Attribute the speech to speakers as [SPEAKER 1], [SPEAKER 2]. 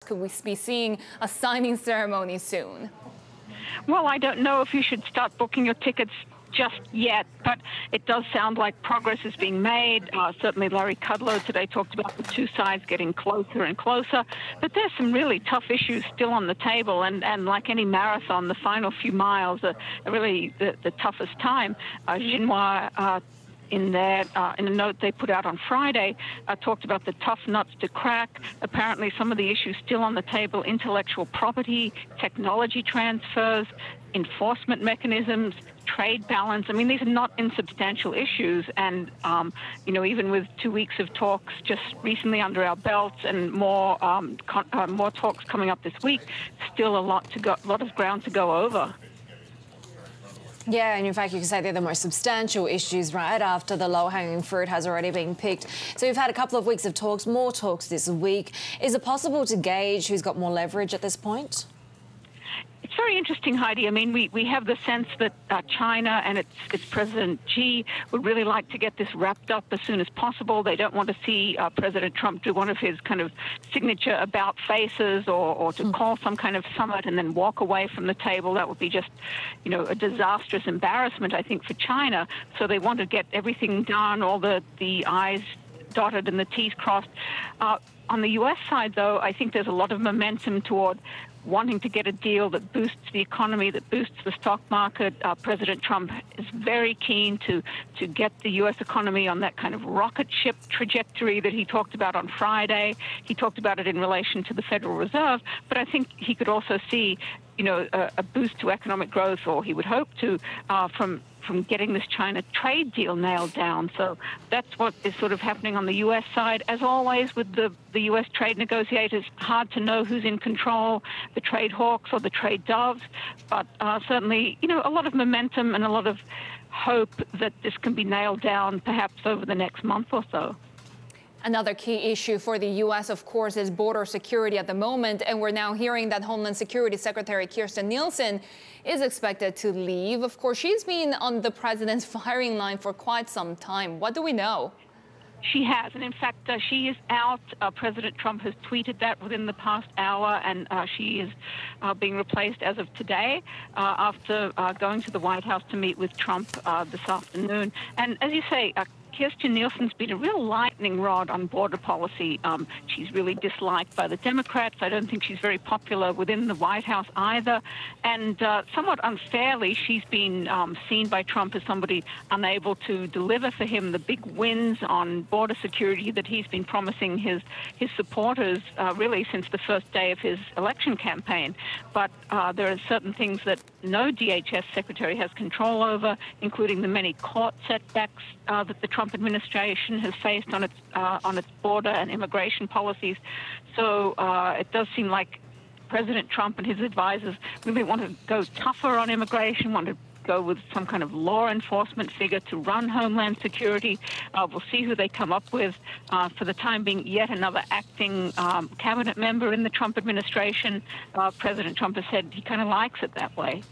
[SPEAKER 1] Could we be seeing a signing ceremony soon?
[SPEAKER 2] Well, I don't know if you should start booking your tickets just yet, but it does sound like progress is being made. Certainly Larry Kudlow today talked about the two sides getting closer and closer, but there's some really tough issues still on the table, and like any marathon, the final few miles are really the toughest time. Xinhua, in a note they put out on Friday, talked about the tough nuts to crack. Apparently some of the issues still on the table: intellectual property, technology transfers, enforcement mechanisms, trade balance. I mean, these are not insubstantial issues, and even with 2 weeks of talks just recently under our belts, and more talks coming up this week, still a lot of ground to go over.
[SPEAKER 1] Yeah, and in fact, you can say they're the most substantial issues, right, after the low-hanging fruit has already been picked. So we've had a couple of weeks of talks, more talks this week. Is it possible to gauge who's got more leverage at this point?
[SPEAKER 2] It's very interesting, Heidi. I mean, we have the sense that China and its President Xi would really like to get this wrapped up as soon as possible. They don't want to see President Trump do one of his kind of signature about faces, or to call some kind of summit and then walk away from the table. That would be just, a disastrous embarrassment, I think, for China. So they want to get everything done, all the I's dotted and the T's crossed. On the U.S. side, though, I think there's a lot of momentum toward wanting to get a deal that boosts the economy, that boosts the stock market. President Trump is very keen to get the U.S. economy on that kind of rocket ship trajectory that he talked about on Friday. He talked about it in relation to the Federal Reserve, but I think he could also see, a boost to economic growth, or he would hope to, from getting this China trade deal nailed down. So that's what is sort of happening on the U.S. side. As always with the U.S. trade negotiators, hard to know who's in control, the trade hawks or the trade doves, but certainly, a lot of momentum and a lot of hope that this can be nailed down perhaps over the next month or so.
[SPEAKER 1] Another key issue for the U.S., of course, is border security at the moment. And we're now hearing that Homeland Security Secretary Kirstjen Nielsen is expected to leave. Of course, she's been on the president's firing line for quite some time. What do we know?
[SPEAKER 2] She has, and in fact, she is out. President Trump has tweeted that within the past hour, and she is being replaced as of today after going to the White House to meet with Trump this afternoon. And as you say, Kirstjen Nielsen's been a real lightning rod on border policy. She's really disliked by the Democrats. I don't think she's very popular within the White House either. And somewhat unfairly, she's been seen by Trump as somebody unable to deliver for him the big wins on border security that he's been promising his supporters really since the first day of his election campaign. But there are certain things that no DHS secretary has control over, including the many court setbacks that the Trump administration has faced on its border and immigration policies. So it does seem like President Trump and his advisors really want to go tougher on immigration, want to go with some kind of law enforcement figure to run Homeland Security. We'll see who they come up with. For the time being, yet another acting cabinet member in the Trump administration. President Trump has said he kind of likes it that way.